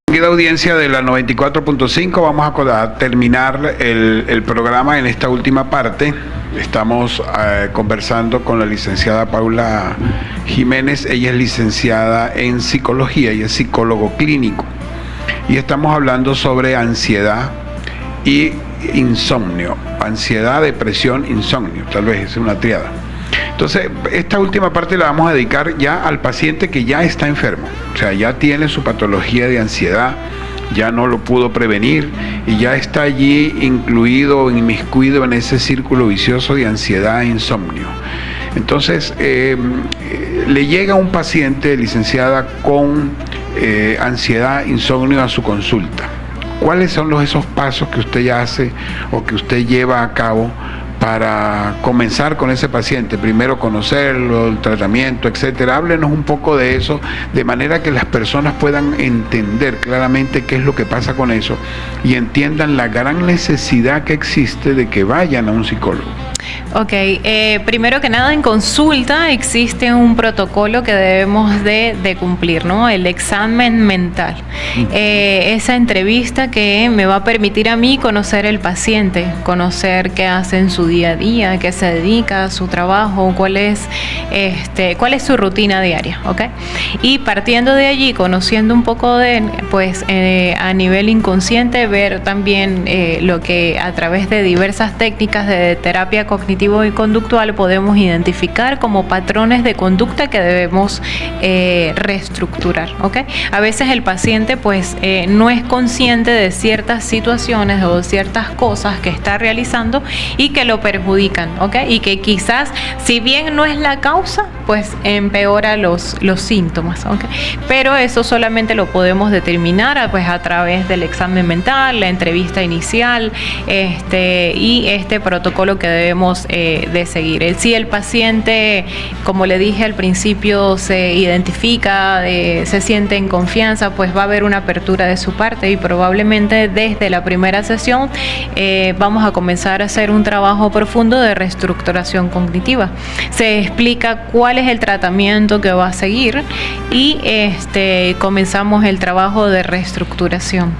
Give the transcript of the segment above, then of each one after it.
Querida audiencia de la 94.5, vamos a terminar el programa en esta última parte. Estamos conversando con la licenciada Paula Jiménez. Ella es licenciada en psicología y es psicólogo clínico. Y estamos hablando sobre ansiedad y insomnio. Ansiedad, depresión, insomnio. Tal vez es una triada. Entonces, esta última parte la vamos a dedicar ya al paciente que ya está enfermo. O sea, ya tiene su patología de ansiedad, ya no lo pudo prevenir y ya está allí incluido, inmiscuido en ese círculo vicioso de ansiedad e insomnio. Entonces, le llega un paciente, licenciada, con ansiedad, insomnio a su consulta. ¿Cuáles son esos pasos que usted ya hace o que usted lleva a cabo para comenzar con ese paciente? Primero conocerlo, el tratamiento, etcétera. Háblenos un poco de eso, de manera que las personas puedan entender claramente qué es lo que pasa con eso y entiendan la gran necesidad que existe de que vayan a un psicólogo. Ok, primero que nada, en consulta existe un protocolo que debemos de cumplir, ¿no? El examen mental. Esa entrevista que me va a permitir a mí conocer el paciente, conocer qué hace en su día a día, qué se dedica a su trabajo, cuál es su rutina diaria, ¿ok? Y partiendo de allí, conociendo un poco de él, pues a nivel inconsciente, ver también lo que a través de diversas técnicas de terapia cognitivo y conductual podemos identificar como patrones de conducta que debemos reestructurar, ¿ok? A veces el paciente pues no es consciente de ciertas situaciones o de ciertas cosas que está realizando y que lo perjudican, ¿ok? Y que quizás, si bien no es la causa, pues empeora los síntomas, ¿ok? Pero eso solamente lo podemos determinar pues a través del examen mental, la entrevista inicial, y este protocolo que debemos de seguir. Si el paciente, como le dije al principio, se identifica, se siente en confianza, pues va a haber una apertura de su parte y probablemente desde la primera sesión vamos a comenzar a hacer un trabajo profundo de reestructuración cognitiva. Se explica cuál es el tratamiento que va a seguir y comenzamos el trabajo de reestructuración.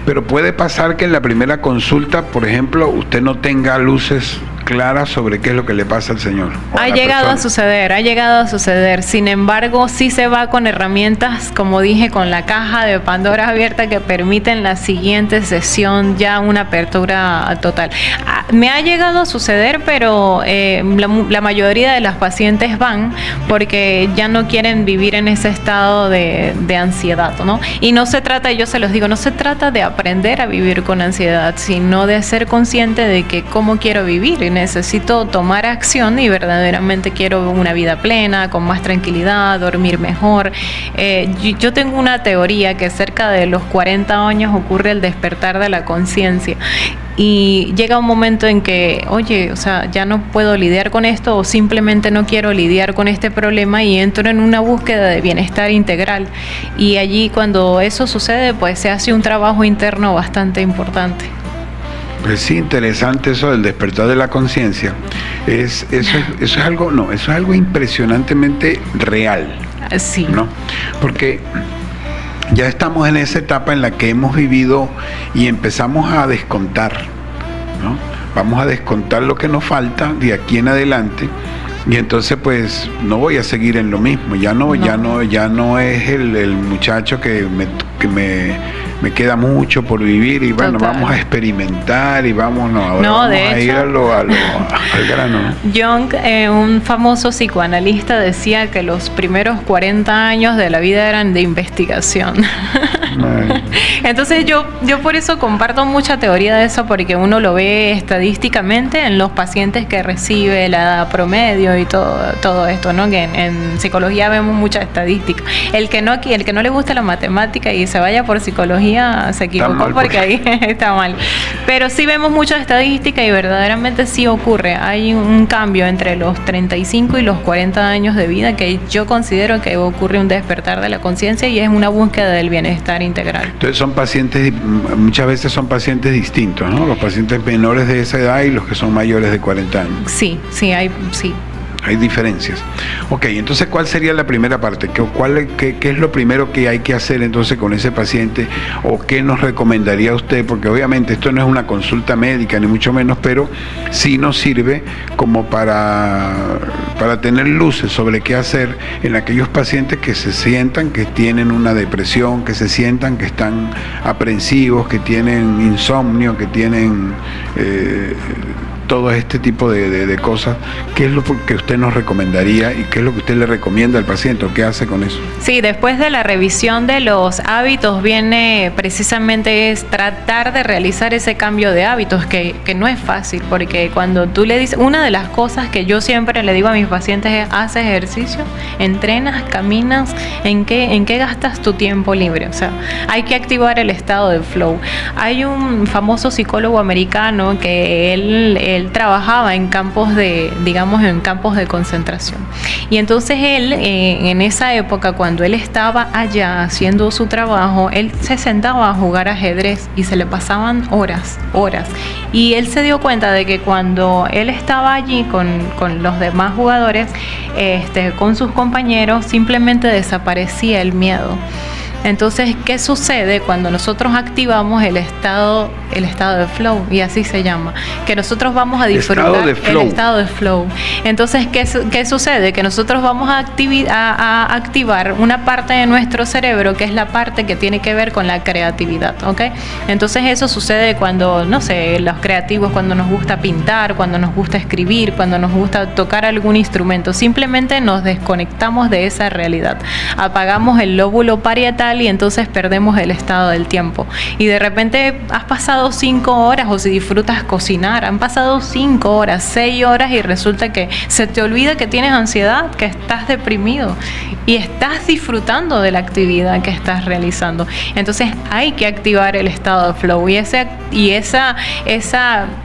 Pero puede pasar que en la primera consulta, por ejemplo, usted no tenga luces claras sobre qué es lo que le pasa al señor. Ha llegado a suceder. Sin embargo, sí se va con herramientas, como dije, con la caja de Pandora abierta que permiten la siguiente sesión ya una apertura total. Me ha llegado a suceder, pero la mayoría de las pacientes van porque ya no quieren vivir en ese estado de ansiedad, ¿no? Y no se trata, yo se los digo, no se trata de aprender a vivir con ansiedad, sino de ser consciente de que cómo quiero vivir y necesito tomar acción y verdaderamente quiero una vida plena, con más tranquilidad, dormir mejor. Yo tengo una teoría que cerca de los 40 años ocurre el despertar de la conciencia. Y llega un momento en que, oye, o sea, ya no puedo lidiar con esto o simplemente no quiero lidiar con este problema y entro en una búsqueda de bienestar integral. Y allí cuando eso sucede, pues se hace un trabajo interno bastante importante. Pues sí, interesante eso del despertar de la conciencia. Eso es algo impresionantemente real. Sí. ¿No? Porque ya estamos en esa etapa en la que hemos vivido y empezamos a descontar, ¿no? Vamos a descontar lo que nos falta de aquí en adelante y entonces pues no voy a seguir en lo mismo, ya no es el muchacho que me queda mucho por vivir y bueno, total, vamos a experimentar y vamos a ir al grano, ¿no? Jung, un famoso psicoanalista, decía que los primeros 40 años de la vida eran de investigación. Entonces yo por eso comparto mucha teoría de eso, porque uno lo ve estadísticamente en los pacientes que recibe, la edad promedio y todo esto, ¿no? Que en psicología vemos mucha estadística. El que no le gusta la matemática y se vaya por psicología se equivocó porque ahí está mal. Pero sí vemos mucha estadística y verdaderamente sí ocurre. Hay un cambio entre los 35 y los 40 años de vida que yo considero que ocurre un despertar de la conciencia y es una búsqueda del bienestar integral. Entonces son pacientes, muchas veces son pacientes distintos, ¿no? Los pacientes menores de esa edad y los que son mayores de 40 años. Sí. Hay diferencias. Ok, entonces, ¿cuál sería la primera parte? ¿Qué es lo primero que hay que hacer entonces con ese paciente? ¿O qué nos recomendaría usted? Porque obviamente esto no es una consulta médica, ni mucho menos, pero sí nos sirve como para tener luces sobre qué hacer en aquellos pacientes que se sientan que tienen una depresión, que se sientan que están aprensivos, que tienen insomnio, que tienen todo este tipo de cosas. ¿Qué es lo que usted nos recomendaría y qué es lo que usted le recomienda al paciente o qué hace con eso? Sí, después de la revisión de los hábitos viene precisamente es tratar de realizar ese cambio de hábitos que no es fácil, porque cuando tú le dices, una de las cosas que yo siempre le digo a mis pacientes es: haces ejercicio, entrenas, caminas, ¿en qué gastas tu tiempo libre? O sea, hay que activar el estado de flow. Hay un famoso psicólogo americano que él trabajaba en campos de concentración. Y entonces él, en esa época, cuando él estaba allá haciendo su trabajo, él se sentaba a jugar ajedrez y se le pasaban horas. Y él se dio cuenta de que cuando él estaba allí con los demás jugadores, con sus compañeros, simplemente desaparecía el miedo. Entonces, ¿qué sucede cuando nosotros activamos el estado de flow? Y así se llama, que nosotros vamos a disfrutar el estado de flow. Entonces, ¿qué sucede? Que nosotros vamos a activar una parte de nuestro cerebro, que es la parte que tiene que ver con la creatividad, ¿ok? Entonces, eso sucede cuando, no sé, los creativos, cuando nos gusta pintar, cuando nos gusta escribir, cuando nos gusta tocar algún instrumento, simplemente nos desconectamos de esa realidad, apagamos el lóbulo parietal y entonces perdemos el estado del tiempo. Y de repente has pasado 5 horas, o si disfrutas cocinar, han pasado 5 horas, 6 horas y resulta que se te olvida que tienes ansiedad, que estás deprimido y estás disfrutando de la actividad que estás realizando. Entonces hay que activar el estado de flow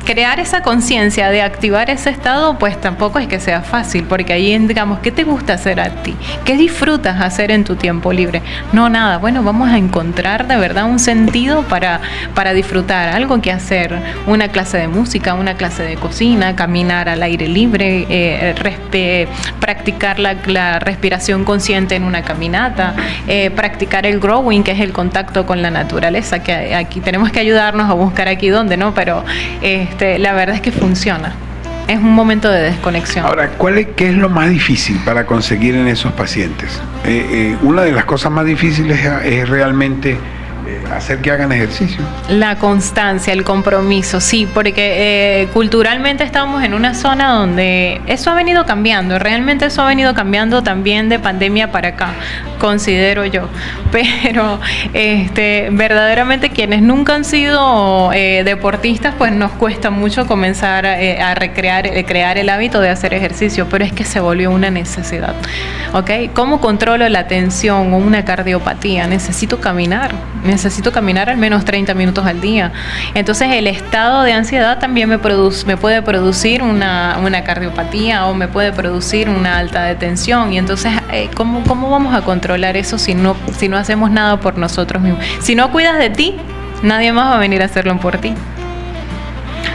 crear esa conciencia de activar ese estado, pues tampoco es que sea fácil, porque ahí, digamos, ¿qué te gusta hacer a ti? ¿Qué disfrutas hacer en tu tiempo libre? No, nada. Bueno, vamos a encontrar de verdad un sentido para disfrutar, algo que hacer, una clase de música, una clase de cocina, caminar al aire libre, practicar la respiración consciente en una caminata, practicar el growing, que es el contacto con la naturaleza, que aquí tenemos que ayudarnos a buscar aquí dónde, ¿no? Pero la verdad es que funciona. Es un momento de desconexión. Ahora, ¿qué es lo más difícil para conseguir en esos pacientes? Una de las cosas más difíciles es realmente hacer que hagan ejercicio. La constancia, el compromiso, sí, porque culturalmente estamos en una zona donde eso ha venido cambiando, realmente eso ha venido cambiando también de pandemia para acá, considero yo, pero verdaderamente quienes nunca han sido deportistas, pues nos cuesta mucho comenzar a crear el hábito de hacer ejercicio, pero es que se volvió una necesidad, ¿ok? ¿Cómo controlo la tensión o una cardiopatía? Necesito caminar al menos 30 minutos al día. Entonces el estado de ansiedad también me puede producir una cardiopatía o me puede producir una alta de tensión. Y entonces, ¿cómo vamos a controlar eso si no hacemos nada por nosotros mismos? Si no cuidas de ti, nadie más va a venir a hacerlo por ti.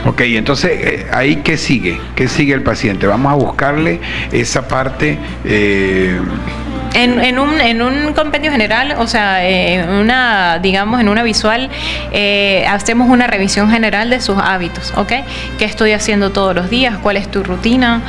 Ok, entonces, ¿ahí qué sigue? ¿Qué sigue el paciente? Vamos a buscarle esa parte... En un compendio general, o sea, en una visual, hacemos una revisión general de sus hábitos, ¿ok? ¿Qué estoy haciendo todos los días? ¿Cuál es tu rutina?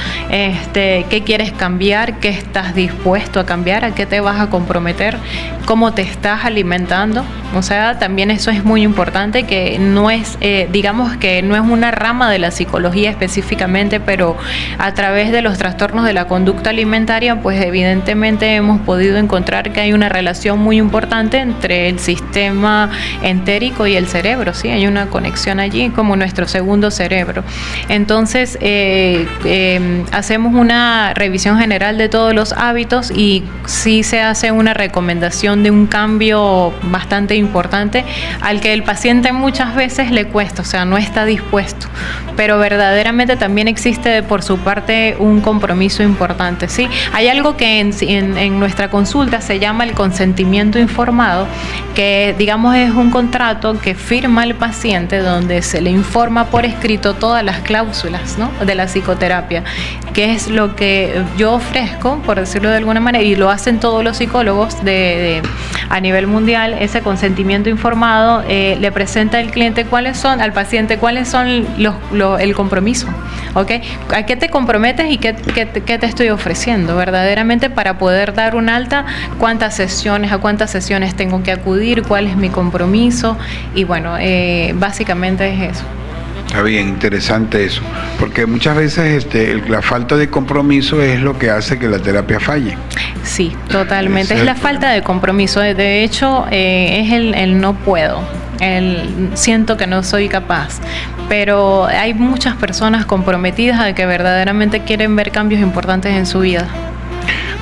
¿Qué quieres cambiar? ¿Qué estás dispuesto a cambiar? ¿A qué te vas a comprometer? ¿Cómo te estás alimentando? O sea, también eso es muy importante, que no es, que no es una rama de la psicología específicamente, pero a través de los trastornos de la conducta alimentaria, pues evidentemente hemos podido encontrar que hay una relación muy importante entre el sistema entérico y el cerebro, ¿sí? Hay una conexión allí como nuestro segundo cerebro. Entonces, hacemos una revisión general de todos los hábitos y sí se hace una recomendación de un cambio bastante importante al que el paciente muchas veces le cuesta, o sea, no está dispuesto, pero verdaderamente también existe por su parte un compromiso importante, ¿sí? Hay algo que en nuestra consulta se llama el consentimiento informado, que digamos es un contrato que firma el paciente donde se le informa por escrito todas las cláusulas, ¿no?, de la psicoterapia, que es lo que yo ofrezco, por decirlo de alguna manera, y lo hacen todos los psicólogos a nivel mundial. Ese consentimiento informado le presenta al cliente al paciente cuáles son el compromiso, ¿ok? ¿A qué te comprometes y qué te estoy ofreciendo verdaderamente para poder dar un alta? A cuántas sesiones tengo que acudir, cuál es mi compromiso, y bueno, básicamente es eso. Está bien, interesante eso, porque muchas veces la falta de compromiso es lo que hace que la terapia falle. Sí, totalmente, es la falta de compromiso. De hecho, es el no puedo, siento que no soy capaz, pero hay muchas personas comprometidas a que verdaderamente quieren ver cambios importantes en su vida.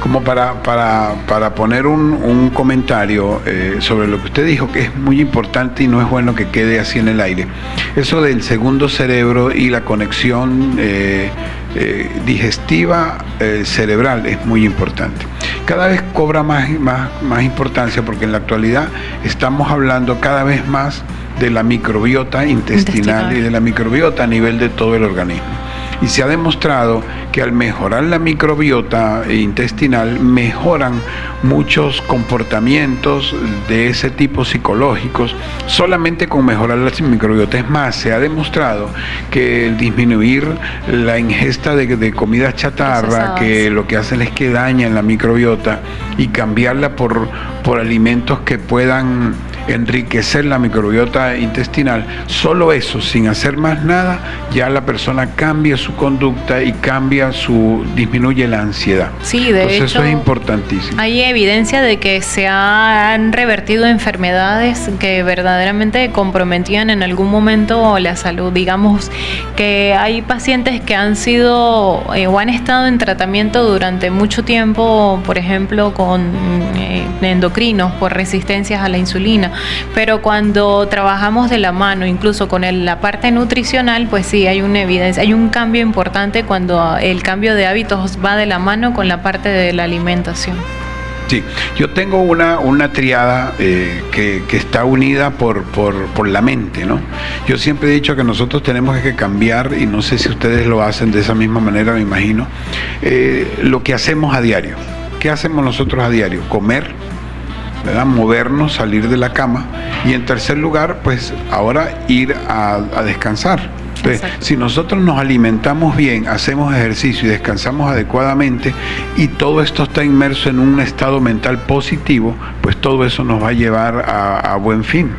Como para poner un comentario sobre lo que usted dijo, que es muy importante y no es bueno que quede así en el aire. Eso del segundo cerebro y la conexión digestiva cerebral es muy importante. Cada vez cobra más importancia, porque en la actualidad estamos hablando cada vez más de la microbiota intestinal y de la microbiota a nivel de todo el organismo. Y se ha demostrado que al mejorar la microbiota intestinal mejoran muchos comportamientos de ese tipo psicológicos solamente con mejorar la microbiota. Es más, se ha demostrado que el disminuir la ingesta de comida chatarra, que lo que hacen es que dañan la microbiota, y cambiarla por alimentos que puedan enriquecer la microbiota intestinal, solo eso, sin hacer más nada, ya la persona cambia su conducta y disminuye la ansiedad. Sí, de hecho, eso es importantísimo. Hay evidencia de que se han revertido enfermedades que verdaderamente comprometían en algún momento la salud. Digamos que hay pacientes que han sido o han estado en tratamiento durante mucho tiempo, por ejemplo, con endocrinos por resistencias a la insulina, pero cuando trabajamos de la mano, incluso con la parte nutricional, pues sí, hay una evidencia, hay un cambio importante cuando el cambio de hábitos va de la mano con la parte de la alimentación. Sí, yo tengo una triada que está unida por la mente, ¿no? Yo siempre he dicho que nosotros tenemos que cambiar, y no sé si ustedes lo hacen de esa misma manera, me imagino, lo que hacemos a diario. ¿Qué hacemos nosotros a diario? Comer, ¿verdad? Movernos, salir de la cama, y en tercer lugar, pues ahora ir a descansar. Entonces, si nosotros nos alimentamos bien, hacemos ejercicio y descansamos adecuadamente, y todo esto está inmerso en un estado mental positivo, pues todo eso nos va a llevar a buen fin.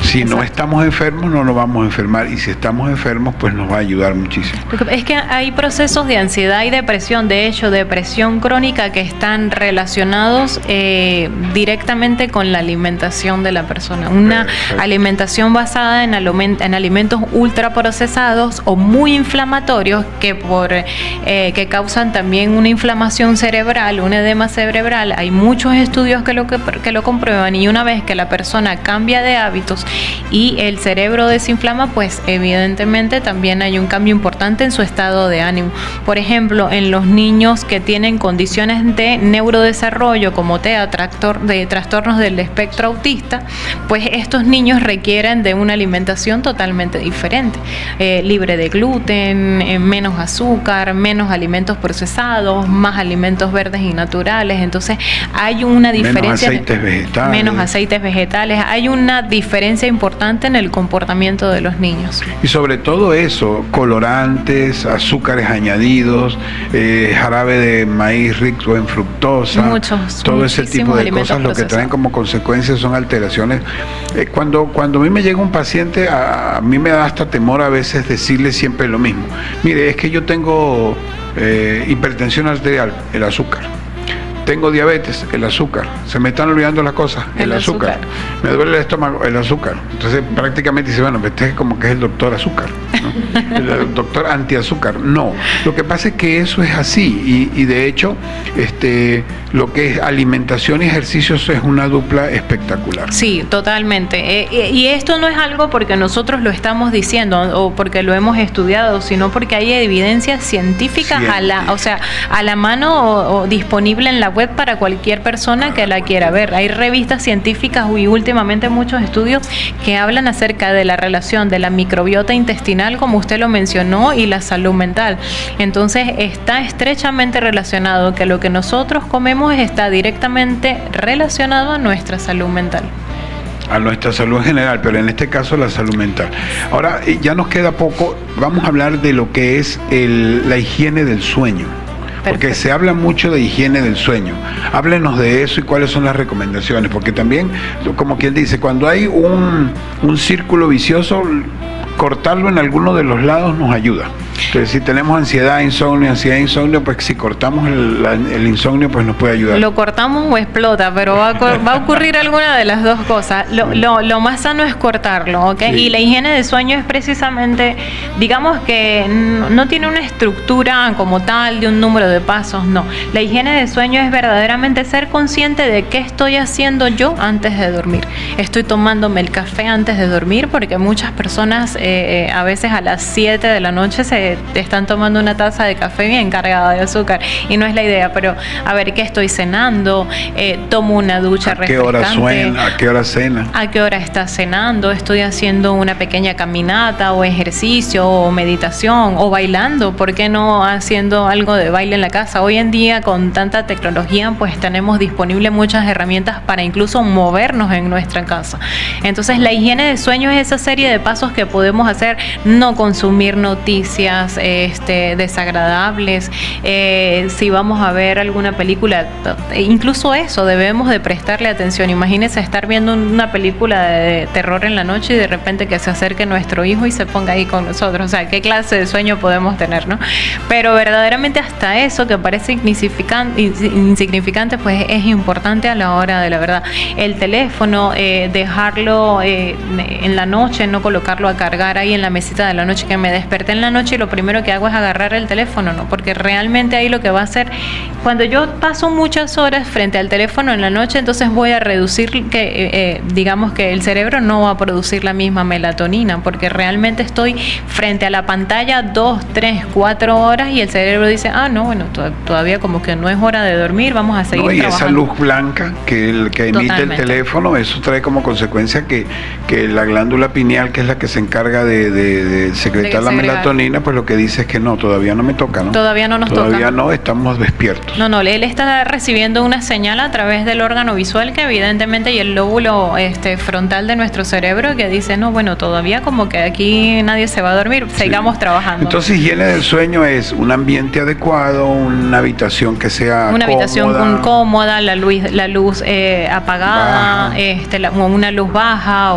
Si no estamos enfermos, no nos vamos a enfermar, y si estamos enfermos, pues nos va a ayudar muchísimo. Es que hay procesos de ansiedad y depresión, de hecho, depresión crónica, que están relacionados directamente con la alimentación de la persona. Una alimentación basada en alimentos ultraprocesados o muy inflamatorios que causan también una inflamación cerebral, un edema cerebral. Hay muchos estudios que lo comprueban, y una vez que la persona cambia de hábitos y el cerebro desinflama, pues evidentemente también hay un cambio importante en su estado de ánimo. Por ejemplo, en los niños que tienen condiciones de neurodesarrollo como TEA, de trastornos del espectro autista, pues estos niños requieren de una alimentación totalmente diferente, libre de gluten, menos azúcar, menos alimentos procesados, más alimentos verdes y naturales. Entonces hay una diferencia, menos aceites vegetales, hay una diferencia importante en el comportamiento de los niños. Y sobre todo eso, colorantes, azúcares añadidos, jarabe de maíz rico en fructosa, todo ese tipo de cosas, lo que traen como consecuencias son alteraciones. Cuando a mí me llega un paciente, a mí me da hasta temor a veces decirle siempre lo mismo. Mire, es que yo tengo hipertensión arterial, el azúcar. Tengo diabetes, el azúcar. Se me están olvidando las cosas, el azúcar. Me duele el estómago, el azúcar. Entonces prácticamente dice, bueno, este es como que es el doctor azúcar, ¿no? El doctor antiazúcar. No, lo que pasa es que eso es así, y de hecho lo que es alimentación y ejercicios es una dupla espectacular. Sí, totalmente. Y esto no es algo porque nosotros lo estamos diciendo o porque lo hemos estudiado, sino porque hay evidencias científicas a la mano o disponible en la web para cualquier persona que la quiera ver. Hay revistas científicas y últimamente muchos estudios que hablan acerca de la relación de la microbiota intestinal, como usted lo mencionó, y la salud mental. Entonces está estrechamente relacionado, que lo que nosotros comemos está directamente relacionado a nuestra salud mental. A nuestra salud en general, pero en este caso la salud mental. Ahora, ya nos queda poco, vamos a hablar de lo que es la higiene del sueño. Porque Perfecto. se habla mucho de higiene del sueño. Háblenos de eso y cuáles son las recomendaciones, porque también, como quien dice, cuando hay un círculo vicioso, cortarlo en alguno de los lados nos ayuda. Entonces, si tenemos ansiedad, insomnio, pues si cortamos el insomnio, pues nos puede ayudar. Lo cortamos o explota, pero va a ocurrir alguna de las dos cosas. Lo más sano es cortarlo, ¿ok? Sí. Y la higiene de sueño es precisamente, digamos que no tiene una estructura como tal de un número de pasos, no. La higiene de sueño es verdaderamente ser consciente de qué estoy haciendo yo antes de dormir. Estoy tomándome el café antes de dormir, porque muchas personas a veces a las 7 de la noche se están tomando una taza de café bien cargada de azúcar y no es la idea, pero a ver qué estoy cenando, tomo una ducha refrescante. ¿A qué hora cena? ¿A qué hora estás cenando? Estoy haciendo una pequeña caminata o ejercicio o meditación o bailando, ¿por qué no haciendo algo de baile en la casa? Hoy en día con tanta tecnología pues tenemos disponibles muchas herramientas para incluso movernos en nuestra casa. Entonces la higiene de sueño es esa serie de pasos que podemos hacer, no consumir noticias desagradables, si vamos a ver alguna película, incluso eso debemos de prestarle atención. Imagínense estar viendo una película de terror en la noche y de repente que se acerque nuestro hijo y se ponga ahí con nosotros, o sea, ¿qué clase de sueño podemos tener, no? Pero verdaderamente hasta eso que parece insignificante, pues es importante a la hora de la verdad. El teléfono, dejarlo en la noche, no colocarlo a cargar ahí en la mesita de la noche, que me desperté en la noche y lo primero que hago es agarrar el teléfono, ¿no? Porque realmente ahí lo que va a hacer, cuando yo paso muchas horas frente al teléfono en la noche, entonces voy a reducir digamos que el cerebro no va a producir la misma melatonina, porque realmente estoy frente a la pantalla 2, 3, 4 horas y el cerebro dice, no, bueno, todavía como que no es hora de dormir, vamos a seguir trabajando. Esa luz blanca que emite Totalmente. el teléfono, eso trae como consecuencia que la glándula pineal, que es la que se encarga de secretar la melatonina, pues lo que dice es que no, todavía no me toca, ¿no? Todavía no nos toca. Todavía no, estamos despiertos. No, él está recibiendo una señal a través del órgano visual que evidentemente y el lóbulo frontal de nuestro cerebro que dice, no, bueno, todavía como que aquí nadie se va a dormir, sigamos trabajando. Entonces, higiene del sueño es un ambiente adecuado, una habitación que sea una habitación cómoda, la luz apagada, una luz baja,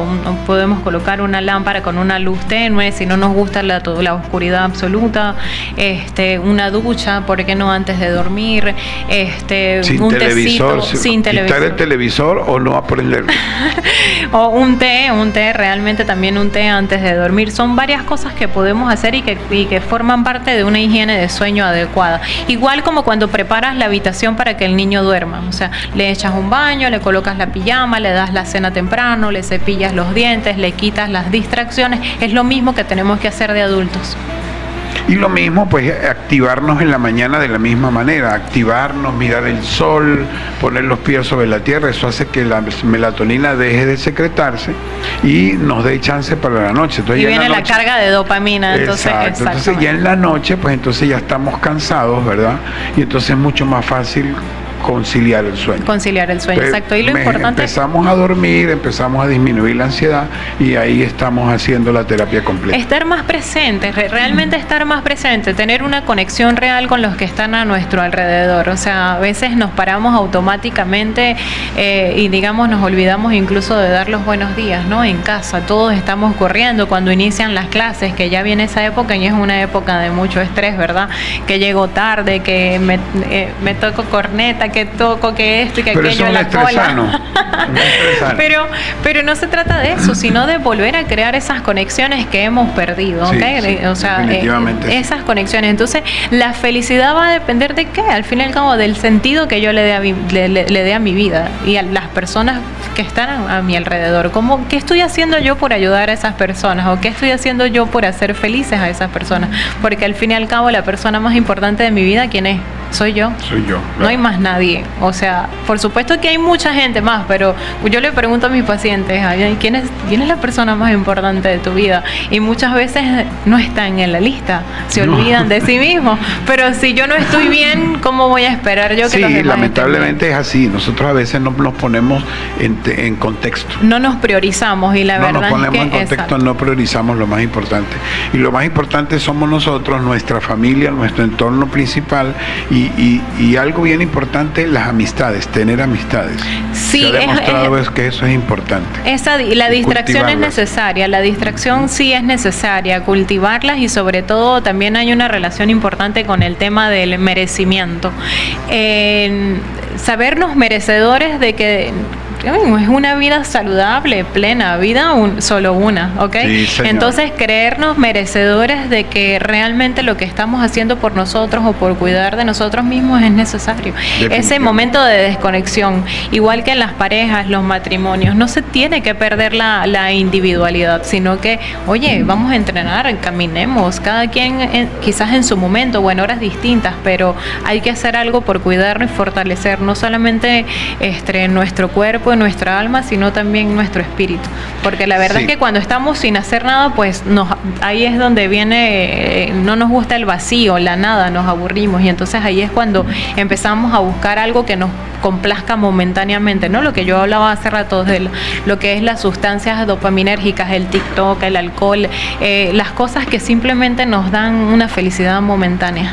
podemos colocar una lámpara con una luz tenue si no nos gusta la oscuridad absoluta, una ducha, ¿por qué no antes de dormir? Sin un televisor, tecito, sin quitar televisor. el televisor o no aprenderlo. O un té, realmente también un té antes de dormir. Son varias cosas que podemos hacer y que forman parte de una higiene de sueño adecuada. Igual como cuando preparas la habitación para que el niño duerma. O sea, le echas un baño, le colocas la pijama, le das la cena temprano, le cepillas los dientes, le quitas las distracciones. Es lo mismo que tenemos que hacer de adultos. Y lo mismo, pues, activarnos en la mañana de la misma manera, activarnos, mirar el sol, poner los pies sobre la tierra, eso hace que la melatonina deje de secretarse y nos dé chance para la noche. Entonces, y viene la carga de dopamina, entonces, entonces ya en la noche, pues entonces ya estamos cansados, ¿verdad? Y entonces es mucho más fácil conciliar el sueño. Exacto. Y lo importante empezamos a dormir, empezamos a disminuir la ansiedad y ahí estamos haciendo la terapia completa. Estar más presente, realmente estar más presente, tener una conexión real con los que están a nuestro alrededor. O sea, a veces nos paramos automáticamente y digamos nos olvidamos incluso de dar los buenos días, ¿no? En casa, todos estamos corriendo cuando inician las clases, que ya viene esa época y es una época de mucho estrés, ¿verdad? Que llego tarde, que me toco corneta, que toco, que esto y que aquello en la cola. Pero no se trata de eso, sino de volver a crear esas conexiones que hemos perdido, ¿ok? Sí, o sea, esas conexiones. Entonces, la felicidad va a depender de qué, al fin y al cabo, del sentido que yo le dé a mi vida y a las personas que están a mi alrededor. ¿Qué estoy haciendo yo por ayudar a esas personas? ¿O qué estoy haciendo yo por hacer felices a esas personas? Porque al fin y al cabo, la persona más importante de mi vida, ¿quién es? soy yo. Soy yo. No hay más nadie. O sea, por supuesto que hay mucha gente más, pero yo le pregunto a mis pacientes, "Ay, quién es la persona más importante de tu vida?" Y muchas veces no están en la lista, se olvidan de sí mismos. Pero si yo no estoy bien, ¿cómo voy a esperar yo que los demás lamentablemente es así. Nosotros a veces no nos ponemos en contexto. No nos priorizamos y la verdad nos ponemos es que en contexto, no priorizamos lo más importante. Y lo más importante somos nosotros, nuestra familia, nuestro entorno principal y algo bien importante, las amistades, tener amistades. Sí, se ha demostrado que eso es importante. La distracción es necesaria, la distracción sí es necesaria, cultivarlas y sobre todo también hay una relación importante con el tema del merecimiento. Sabernos merecedores de que es una vida saludable, plena, vida solo una, ¿ok? Sí, entonces creernos merecedores de que realmente lo que estamos haciendo por nosotros o por cuidar de nosotros mismos es necesario. Ese momento de desconexión, igual que en las parejas, los matrimonios, no se tiene que perder la individualidad, sino que, oye, vamos a entrenar, caminemos, cada quien quizás en su momento o en horas distintas, pero hay que hacer algo por cuidarnos y fortalecer no solamente nuestro cuerpo, nuestra alma, sino también nuestro espíritu, porque la verdad es que cuando estamos sin hacer nada, pues ahí es donde viene, no nos gusta el vacío, la nada, nos aburrimos y entonces ahí es cuando empezamos a buscar algo que nos complazca momentáneamente, ¿no? Lo que yo hablaba hace rato de lo que es las sustancias dopaminérgicas, el TikTok, el alcohol, las cosas que simplemente nos dan una felicidad momentánea.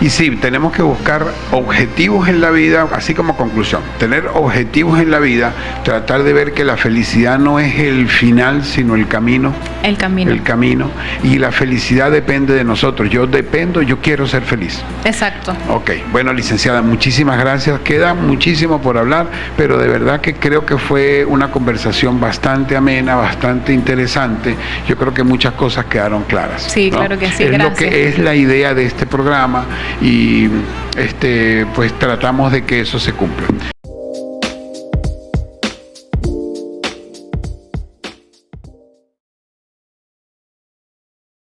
Y sí, tenemos que buscar objetivos en la vida, así como conclusión, tener objetivos en la vida, tratar de ver que la felicidad no es el final, sino el camino. El camino. El camino. Y la felicidad depende de nosotros. Yo quiero ser feliz. Exacto. Ok, bueno, licenciada, muchísimas gracias. Queda muchísimo por hablar, pero de verdad que creo que fue una conversación bastante amena, bastante interesante. Yo creo que muchas cosas quedaron claras. Sí, ¿no? claro que sí, es gracias. Lo que es la idea de este programa y pues tratamos de que eso se cumpla.